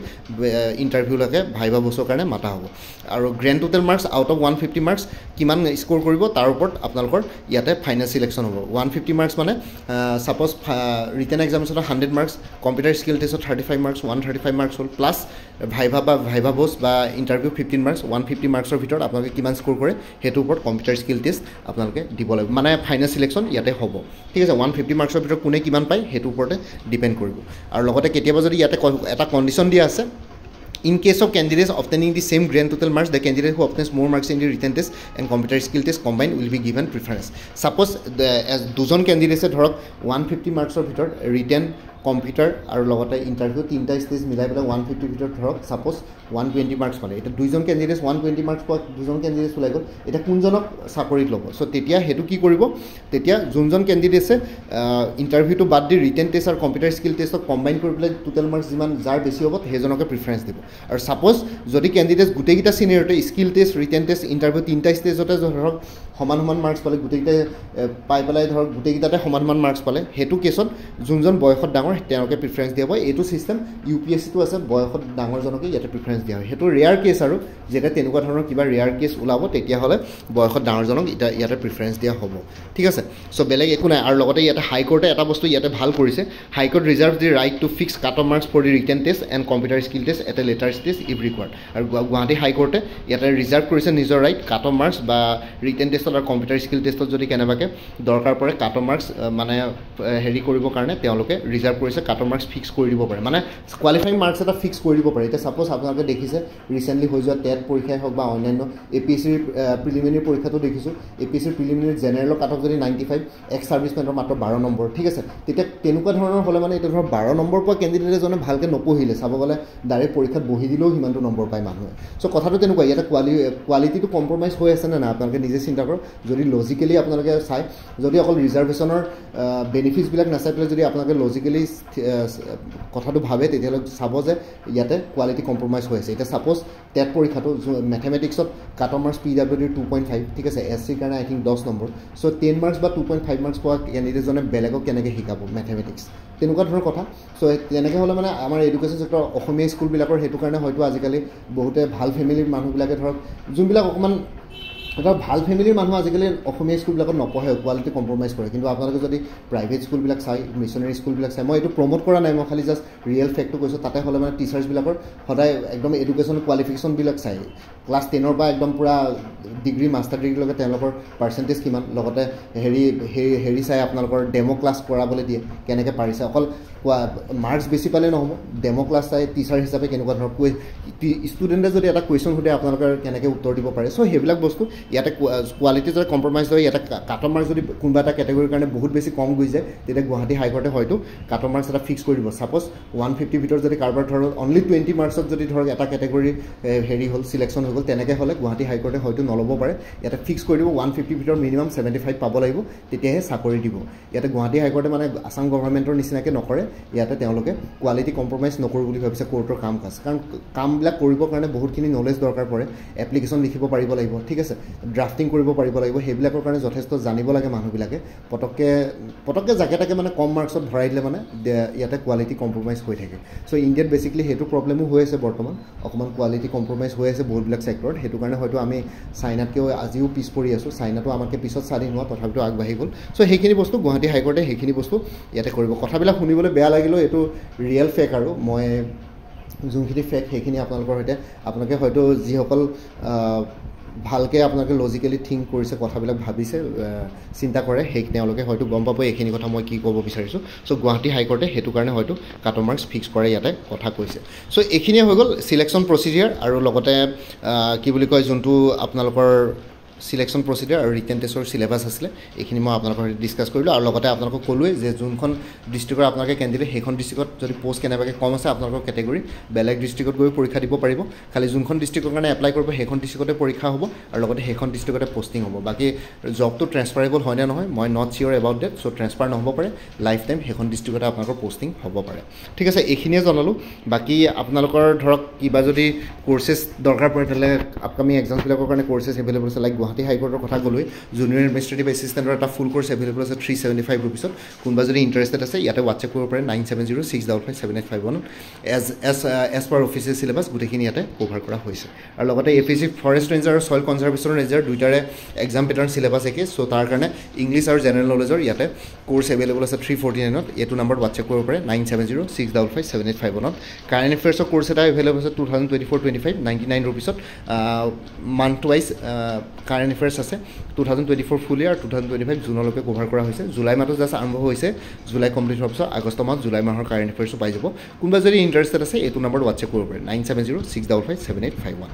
ইণ্টাৰভিউলৈকে ভাইভা বছৰ কাৰণে মাতা হ'ব আৰু grand total marks out of 150 marks কিমান স্ক'ৰ কৰিব তাৰ ওপৰত আপোনালোকৰ ইয়াতে ফাইনেল চিলেকশ্যন হ'ব 150 মাৰ্কছ মানে ছাপ'জ ৰিটেন এক্সামিনেশ্যনত 100 মাৰ্কছ কম্পিউটাৰ স্কিল টেষ্টত 35 মাৰ্কছ 135 মাৰ্কছ হ'ল প্লাছ ভাইভা বছ বা ইণ্টাৰভিউ 15 মাৰ্কছ 150 মাৰ্কছৰ ভিতৰত আপোনালোকে কিমান স্ক'ৰ কৰে সেইটোৰ ওপৰত কম্পিউটাৰ স্কিল টেষ্ট আপোনালোকে দিব লাগিব মানে ফাইনেল চিলেকশ্যন ইয়াতে হ'ব ঠিক আছে 150 মাৰ্কছৰ ভিতৰত কোনে কিমান পায় সেইটোৰ ওপৰতে ডিপেণ্ড কৰিব আৰু লগতে কেতিয়াবা যদি ইয়াতে এটা কণ্ডিশ্যন দিয়া আছে In case of candidates obtaining the same grand total marks, the candidate who obtains more marks in the written test and computer skill test combined will be given preference. Suppose as দুজন candidates ধৰক 150 মাৰ্কছৰ ভিতৰত written computer আৰু লগতে interview তিনিটা stage মিলাই পেলাই 150 ভিতৰত ধৰক ছাপ'জ 120 মাৰ্কছ পালে এতিয়া দুইজন কেণ্ডিডেটছ 120 মাৰ্কছ পোৱা দুজন কেণ্ডিডেটছ ওলাই গ'ল এতিয়া কোনজনক চাকৰিত ল'ব চ' তেতিয়া সেইটো কি কৰিব তেতিয়া যোনজন কেণ্ডিডেটছে ইণ্টাৰভিউটো বাদ দি ৰিটেন টেষ্ট আৰু কম্পিউটাৰ স্কিল টেষ্টক কম্বাইন কৰি পেলাই টোটেল মাৰ্কছ যিমান যাৰ বেছি হ'ব সেইজনকে প্ৰিফাৰেঞ্চ দিব আৰু ছাপ'জ যদি কেণ্ডিডেটছ গোটেইকেইটা চিনিয়ৰতে skill test written test interview তিনিটা ষ্টেজতে ধৰক সমান মাৰ্কছ পালে গোটেইকেইটাই পাই পেলাই ধৰক গোটেইকেইটাতে সমান মাৰ্কছ পালে সেইটো কেছত যোনজন বয়সত ডাঙৰ তেওঁলোকে প্ৰিফাৰেঞ্চ দিয়া হয় এইটো ছিষ্টেম UPSCটো আছে বয়সত ডাঙৰজনকে ইয়াতে প্ৰিফাৰেঞ্চ দিয়া হয় সেইটো ৰেয়াৰ কেছ আৰু যেতিয়া তেনেকুৱা ধৰণৰ কিবা ৰেয়াৰ কেছ ওলাব তেতিয়াহ'লে বয়সত ডাঙৰজনক ইয়াতে প্ৰিফাৰেঞ্চ দিয়া হ'ব ঠিক আছে চ' বেলেগ একো নাই আৰু লগতে ইয়াতে হাইকোৰ্টে এটা বস্তু ইয়াতে ভাল কৰিছে high court reserve the right to fix cut off marks for the written test and computer skill test at a later stage if required আৰু গুৱাহাটী হাইকোৰ্টে ইয়াতে ৰিজাৰ্ভ কৰিছে নিজৰ ৰাইট কাট অফ মাৰ্কছ বা ৰিটেন টেষ্টত আৰু কম্পিউটাৰ স্কিল টেষ্টত যদি কেনেবাকৈ দৰকাৰ পৰে কাট অফ মাৰ্কছ মানে হেৰি কৰিবৰ কাৰণে তেওঁলোকে ৰিজাৰ্ভ কৰিছে কাট অফ মাৰ্কছ ফিক্স কৰি দিব পাৰে মানে কোৱালিফাইং মাৰ্কছ এটা ফিক্স কৰি দিব পাৰে এতিয়া ছাপ'জ আপোনালোকে দেখিছে ৰিচেণ্টলি হৈ যোৱা টেট পৰীক্ষাই হওক বা অন্যান্য APSCৰ প্ৰিলিমিনেৰী পৰীক্ষাটো দেখিছোঁ APSCৰ প্ৰিলিমিনেৰী জেনেৰেলৰ কাট অফ যদি 95 এক্স ছাৰ্ভিচমেনৰ মাত্ৰ 12 নম্বৰ ঠিক আছে তেতিয়া তেনেকুৱা ধৰণৰ হ'লে মানে এতিয়া ধৰক 12 নম্বৰ পোৱা কেণ্ডিডেট এজনে ভালকৈ নপঢ়িলে চাব গ'লে ডাইৰেক্ট পৰীক্ষাত বহি দিলেও সিমানটো নম্বৰ পায় মানুহে চ' কথাটো তেনেকুৱা ইয়াতে কোৱালিটিটো কম্প্ৰমাইজ হৈ আছে নে নাই আপোনালোকে নিজে চিন্তা কৰক যদি লজিকেলি আপোনালোকে চাই যদি অকল ৰিজাৰ্ভেশ্যনৰ বেনিফিটছবিলাক নাচাই পেলাই যদি আপোনালোকে লজিকেলি কথাটো ভাবে তেতিয়াহ'লে চাব যে ইয়াতে কোৱালিটি কম্প্ৰমাইজ হৈ আছে এতিয়া ছাপ'জ টেট পৰীক্ষাটো মেথমেটিক্সত কাট অফ মাৰ্কছ PWDৰ 2.5 ঠিক আছে SCৰ কাৰণে আই থিংক 10 নম্বৰ চ' 10 মাৰ্কছ বা 2.5 মাৰ্কছ পোৱা কেণ্ডিডেটজনে বেলেগক কেনেকৈ শিকাব মেথমেটিক্স তেনেকুৱা ধৰণৰ কথা চ' তেনেকৈ হ'লে মানে আমাৰ এডুকেশ্যন চেক্টৰ অসমীয়া স্কুলবিলাকৰ সেইটো কাৰণে হয়তো আজিকালি বহুতে ভাল ফেমিলিৰ মানুহবিলাকে ধৰক যোনবিলাক অকণমান এটা ভাল ফেমিলিৰ মানুহ আজিকালি অসমীয়া স্কুলবিলাকত নপঢ়ে কোৱালিটি কম্প্ৰমাইজ কৰে কিন্তু আপোনালোকে যদি প্ৰাইভেট স্কুলবিলাক চাই মিছনেৰী স্কুলবিলাক চাই মই এইটো প্ৰমোট কৰা নাই মই খালি জাষ্ট ৰিয়েল ফেক্টটো কৈছোঁ তাতে হ'লে মানে টিচাৰ্ছবিলাকৰ সদায় একদম এডুকেশ্যন কোৱালিফিকেশ্যনবিলাক চাই ক্লাছ 10ৰ পৰা একদম পূৰা ডিগ্ৰী মাষ্টাৰ ডিগ্ৰীলৈকে তেওঁলোকৰ পাৰ্চেণ্টেজ কিমান লগতে হেৰি চাই আপোনালোকৰ ডেম' ক্লাছ কৰাবলৈ দিয়ে কেনেকৈ পাৰিছে অকল মাৰ্কছ বেছি পালে নহ'ব ডেম' ক্লাছ চাই টিচাৰ হিচাপে কেনেকুৱা ধৰণৰ ষ্টুডেণ্টে যদি এটা কুৱেশ্যন সোধে আপোনালোকে কেনেকৈ উত্তৰ দিব পাৰে চ' সেইবিলাক বস্তু ইয়াতে কোৱালিটি যদি কম্প্ৰমাইজ হয় ইয়াতে কাট অফ মাৰ্কছ যদি কোনোবা এটা কেটেগৰীৰ কাৰণে বহুত বেছি কম গৈ যায় তেতিয়া গুৱাহাটী হাইকোৰ্টে হয়তো কাট অফ মাৰ্কছ এটা ফিক্স কৰি দিব ছাপ'জ 150 ভিতৰত যদি কাৰোবাৰ ধৰক অনলি 20 মাৰ্কছত যদি ধৰক এটা কেটেগৰী হেৰি হ'ল চিলেকশ্যন হৈ গ'ল তেনেকৈ হ'লে গুৱাহাটী হাইকোৰ্টে হয়তো নল'ব পাৰে ইয়াতে ফিক্স কৰি দিব 150 ভিতৰত মিনিমাম 75 পাব লাগিব তেতিয়াহে চাকৰি দিব ইয়াতে গুৱাহাটী হাইকোৰ্টে মানে আছাম গভৰ্ণমেণ্টৰ নিচিনাকৈ নকৰে ইয়াতে তেওঁলোকে কোৱালিটি কম্প্ৰমাইজ নকৰোঁ বুলি ভাবিছে কোৰ্টৰ কাম কাজ কাৰণ কামবিলাক কৰিবৰ কাৰণে বহুতখিনি নলেজ দৰকাৰ পৰে এপ্লিকেশ্যন লিখিব পাৰিব লাগিব ঠিক আছে ড্ৰাফটিং কৰিব পাৰিব লাগিব সেইবিলাকৰ কাৰণে যথেষ্ট জানিব লাগে মানুহবিলাকে পটককৈ যাকে তাকে মানে কম মাৰ্কছত ভৰাই দিলে মানে ইয়াতে কোৱালিটি কম্প্ৰমাইজ হৈ থাকে চ' ইণ্ডিয়াত বেছিকলি সেইটো প্ৰব্লেমো হৈ আছে বৰ্তমান অকণমান কোৱালিটি কম্প্ৰমাইজ হৈ আছে বহুতবিলাক ছেক্টৰত সেইটো কাৰণে হয়তো আমি চাইনাতকৈও আজিও পিছ পৰি আছোঁ চাইনাটো আমাতকৈ পিছত স্বাধীন হোৱা তথাপিতো আগবাঢ়ি গ'ল চ' সেইখিনি বস্তু গুৱাহাটী হাইকোৰ্টে সেইখিনি বস্তু ইয়াতে কৰিব কথাবিলাক শুনিবলৈ বেয়া লাগিলেও এইটো ৰিয়েল ফেক আৰু মই যোনখিনি ফেক সেইখিনি আপোনালোকৰ সৈতে আপোনালোকে হয়তো যিসকল ভালকৈ আপোনালোকে লজিকেলি থিংক কৰিছে কথাবিলাক ভাবিছে চিন্তা কৰে সেই তেওঁলোকে হয়তো গম পাব এইখিনি কথা মই কি ক'ব বিচাৰিছোঁ চ' গুৱাহাটী হাইকোৰ্টে সেইটো কাৰণে হয়তো কাট মাৰ্কছ ফিক্স কৰে ইয়াতে কথা কৈছে চ' এইখিনিয়ে হৈ গ'ল চিলেকশ্যন প্ৰচিডিয়াৰ আৰু লগতে কি বুলি কয় যোনটো আপোনালোকৰ সিলেকশ্যন প্ৰচিডিয়াৰ আৰু ৰিটেন টেষ্টৰ চিলেবাছ আছিলে এইখিনি মই আপোনালোকৰ সৈতে ডিছকাছ কৰিলোঁ আৰু লগতে আপোনালোকক ক'লোৱে যে যোনখন ডিষ্ট্ৰিক্টৰ আপোনালোকে কেণ্ডিডেট সেইখন ডিষ্ট্ৰিক্টত যদি পোষ্ট কেনেবাকৈ কম আছে আপোনালোকৰ কেটেগৰী বেলেগ ডিষ্ট্ৰিক্টত গৈ পৰীক্ষা দিব পাৰিব খালি যোনখন ডিষ্ট্ৰিক্টৰ কাৰণে এপ্লাই কৰিব সেইখন ডিষ্ট্ৰিক্টতে পৰীক্ষা হ'ব আৰু লগতে সেইখন ডিষ্ট্ৰিক্টতে পষ্টিং হ'ব বাকী জবটো ট্ৰেন্সফাৰেবল হয় নে নহয় মই not sure about that so' transfer নহ'ব পাৰে লাইফ টাইম সেইখন ডিষ্ট্ৰিক্টতে আপোনালোকৰ পষ্টিং হ'ব পাৰে ঠিক আছে এইখিনিয়ে জনালোঁ বাকী আপোনালোকৰ ধৰক কিবা যদি কোৰ্চেছ দৰকাৰ পৰে তেতিয়াহ'লে আপকামিং এক্সামছবিলাকৰ কাৰণে কোৰ্চেছ এভেইলেবল আছে লাইক গুৱাহাটী হাইকোৰ্টৰ কথা ক'লোৱে জুনিয়ৰ এডমিনিষ্ট্ৰেটিভ এছিষ্টেণ্টৰ এটা ফুল কোৰ্চ এভেইলেবল আছে 375 ৰুপিছত কোনোবা যদি ইণ্টাৰেষ্টেড আছে ইয়াতে হোৱাটছএপ কৰিব পাৰে 9706557851 এজ পাৰ অফিচিয়েল চিলেবাছ গোটেইখিনি ইয়াতে কভাৰ কৰা হৈছে আৰু লগতে APSC ফৰেষ্ট ৰেঞ্জাৰ আৰু ছইল কনজাৰ্ভেশ্যন ৰেঞ্জাৰ দুইটাৰে এক্সাম পেটাৰ্ণ চিলেবাছ একে চ' তাৰ কাৰণে ইংলিছ আৰু জেনেৰেল নলেজৰ ইয়াতে কোৰ্চ এভেইলেবল আছে 349ত এইটো নাম্বাৰত হোৱাটছএপ কৰিব পাৰে 9706557851 কাৰেণ্ট এফেয়াৰ্ছৰ কোৰ্চ এটা এভেইলেবল আছে 2024-25 99 ৰুপিছত মান্থ ৱাইজ কাৰেণ্ট এফেয়াৰ্ছ আছে 2024 ফুল ইয়াৰ 2025 জুনলৈকে কভাৰ কৰা হৈছে জুলাই মাহটো জাষ্ট আৰম্ভ হৈছে জুলাই কমপ্লিট হোৱাৰ পিছত আগষ্ট মাহত জুলাই মাহৰ কাৰেণ্ট এফেয়াৰ্ছো পাই যাব কোনোবা যদি ইণ্টাৰেষ্টেড আছে এইটো নাম্বাৰত হোৱাটছএপ কৰিব পাৰে 9706557851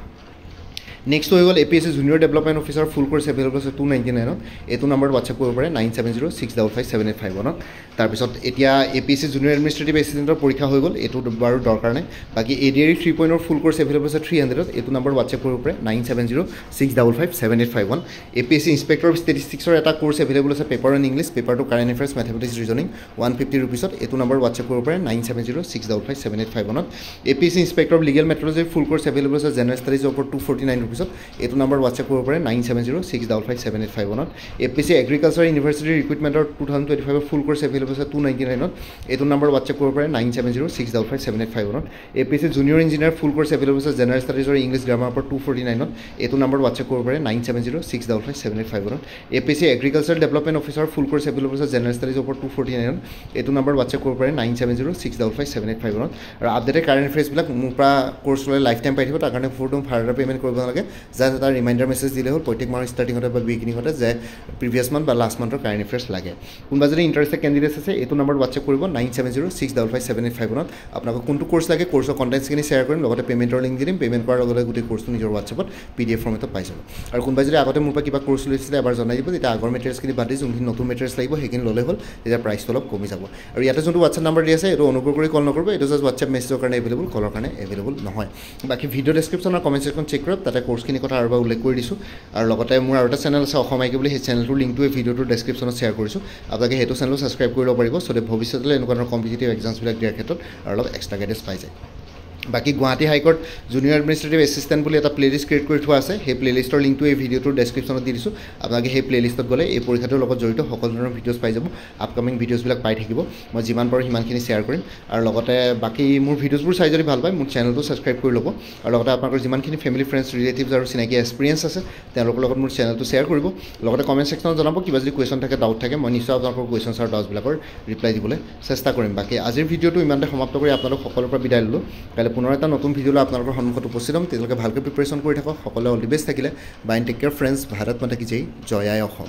নেক্সট হৈ গ'ল APSC জুনিয়ৰ ডেভেলপমেণ্ট অফিচাৰ ফুল কোৰ্চ এভেইলেবল আছে 299ত এইটো নাম্বাৰত হোৱাটছএপ কৰিব পাৰে 9706557851 তাৰপিছত এতিয়া APSC জুনিয়ৰ এডমিনিষ্ট্ৰেটিভ এছিষ্টেণ্টৰ পৰীক্ষা হৈ গ'ল এইটো বাৰু দৰকাৰ নাই বাকী ADRE 3.0 ফুল কোৰ্চ এভেইলেবল আছে 300ত এইটো নাম্বাৰত হোৱাটছএপ কৰিব পাৰে 9706557851 APSC ইনস্পেক্টৰ অফ ষ্টেটিষ্টিক্সৰ এটা কোৰ্চ এভেইলেবল আছে পেপাৰ এণ্ড ইংলিছ পেপাৰটো কাৰেণ্ট এফেয়াৰ্ছ মেথমেটিক্স ৰিজনিং 150 ৰুপিছত এইটো নাম্বাৰত হোৱাটছএপ কৰিব পাৰে 9706557851 APSC ইনস্পেক্টৰ অফ লিগেল মেট্ৰলজিৰ ফুল কোৰ্চ এভেইলেবল আছে জেনেৰেল ষ্টাডিজৰ ওপৰত 249 পিছত এইটো নাম্বাৰ হোৱাটছএপ কৰিব পাৰে 9706557851 APSC এগ্ৰিকালচাৰ ইউনিভাৰ্চিটি ৰিক্ৰুটমেণ্টৰ 2025 ফুল কোৰ্চ এভেইলেবল আছে 299ত এইটো নাম্বাৰ হোৱাটছএপ কৰিব পাৰে 9706557851 APSC জুনিয়ৰ ইঞ্জিনিয়াৰ ফুল কোৰ্চ এভেইলেবল আছে জেনেৰেল ষ্টাডিজৰ ইংলিছ গ্ৰামাৰ ওপৰত 249ত এইটো নাম্বাৰ হোৱাটছএপ কৰিব পাৰে 9706557851 APSC এগ্ৰিকালচাৰ ডেভেলপমেণ্ট অফিচাৰ ফুল কোৰ্চ এভেইলেবল আছে জেনেৰেল ষ্টাডিজৰ ওপৰত 249ত এইটো নাম্বাৰ হোৱাটছএপ কৰিব পাৰে 9706557851 আৰু আপডেটেড কাৰেণ্ট এফেয়াৰ্ছবিলাক মোৰ পৰা কোৰ্চ লৈ লাইফ টাইম পাই থাকিব তাৰ কাৰণে ফোৰটো ফাৰ্ডাৰ পে'মেণ্ট কৰিব নালাগে জাষ্ট এটা ৰিমাইণ্ডাৰ মেছেজ দিলে হ'ল প্ৰত্যেক মাহৰ ষ্টাৰ্টিঙতে বা বিগিনিঙতে যে প্ৰিভিয়াছ মান্থ বা লাষ্ট মান্থৰ কাৰেণ্ট এফেয়াৰ্ছ লাগে কোনোবা যদি ইণ্টাৰেষ্টেড কেণ্ডিডেটছ আছে এইটো নাম্বাৰত হোৱাটছএপ কৰিব 9706557851 আপোনাক কোনটো কোৰ্চ লাগে কোৰ্চৰ কণ্টেণ্টছখিনি শ্বেয়াৰ কৰিম লগতে পে'মেণ্টৰ লিংক দি দিম পে'মেণ্ট কৰাৰ লগে লগে গোটেই কোৰ্চটো নিজৰ হোৱাটছএপত PDF ফৰ্মেটত পাই যাব আৰু কোনোবাই যদি আগতে মোৰ পৰা কিবা কোৰ্চ লৈছিলে এবাৰ জনাই দিব তেতিয়া আগৰ মেটেৰিয়েলছখিনি বাদ দি যোনখিনি নতুন মেটেৰিয়েলছ লাগিব সেইখিনি ল'লে হ'ল তেতিয়া প্ৰাইচটো অলপ কমি যাব আৰু ইয়াতে যোনটো হোৱাটছএপ নাম্বাৰ দি আছে এইটো অনুগ্ৰহ কৰি কল নকৰিব এইটো জাষ্ট হোৱাটছএপ মেছেজৰ কাৰণে এভেইলেবল কলৰ কাৰণে এভেইলেবল নহয় বাকী ভিডিঅ' ডেছক্ৰিপশ্যন আৰু কমেণ্ট ছেকশ্যন চেক কৰক তাতে কোৰ্চখিনি কথা আৰু উল্লেখ কৰি দিছোঁ আৰু লগতে মোৰ আৰু এটা চেনেল আছে অসম আইকে বুলি সেই চেনেলটোৰ লিংকটো এই ভিডিঅ'টোৰ ডেছক্ৰিপশ্যনত শ্বেয়াৰ কৰিছোঁ আপোনালোকে সেইটো চেনেলো ছাবস্ক্ৰাইব কৰি ল'ব পাৰিব চ' ভৱিষ্যতলৈ এনেকুৱা ধৰণৰ কম্পিটিটিভ এক্সামছবিলাক দিয়াৰ ক্ষেত্ৰত আৰু অলপ এক্সট্ৰা গাইডেঞ্চ পাই যায় বাকী Guwahati high court junior administrative assistant বুলি এটা প্লেলিষ্ট ক্ৰিয়েট কৰি থোৱা আছে সেই প্লেলিষ্টৰ লিংকটো এই ভিডিঅ'টোৰ ডেছক্ৰিপশ্যনত দি দিছোঁ আপোনালোকে সেই প্লেলিষ্টত গ'লে এই পৰীক্ষাটোৰ লগত জড়িত সকলো ধৰণৰ ভিডিঅ'ছ পাই যাব আপকামিং ভিডিঅ'ছবিলাক পাই থাকিব মই যিমান পাৰোঁ সিমানখিনি শ্বেয়াৰ কৰিম আৰু লগতে বাকী মোৰ ভিডিঅ'ছবোৰ চাই যদি ভাল পায় মোৰ চেনেলটো ছাবস্ক্ৰাইব কৰি ল'ব আৰু লগতে আপোনালোকৰ যিমানখিনি ফেমিলি ফ্ৰেণ্ডছ ৰিলেটিভছ আৰু চিনাকি এক্সপিৰিয়েঞ্চ আছে তেওঁলোকৰ লগত মোৰ চেনেলটো শ্বেয়াৰ কৰিব লগতে কমেণ্ট ছেকশ্যনত জনাব কিবা যদি কুৱেশ্যন থাকে ডাউট থাকে মই নিশ্চয় আপোনালোকৰ কুৱেশ্যনছ আৰু ডাউটছবিলাকৰ ৰিপ্লাই দিবলৈ চেষ্টা কৰিম বাকী আজিৰ ভিডিঅ'টো ইমানতে সমাপ্ত কৰি আপোনালোক সকলোৰ পৰা বিদায় ল'লোঁ কাইলৈ পুনৰ এটা নতুন ভিডিঅ' আপোনালোকৰ সন্মুখত উপস্থিত হ'ম তেওঁলোকে ভালকৈ প্ৰিপাৰেশ্যন কৰি থাকক সকলোৱে অল দি বেষ্ট থাকিলে bye take care friends Bharat মাতা কি জয় জয় আই অসম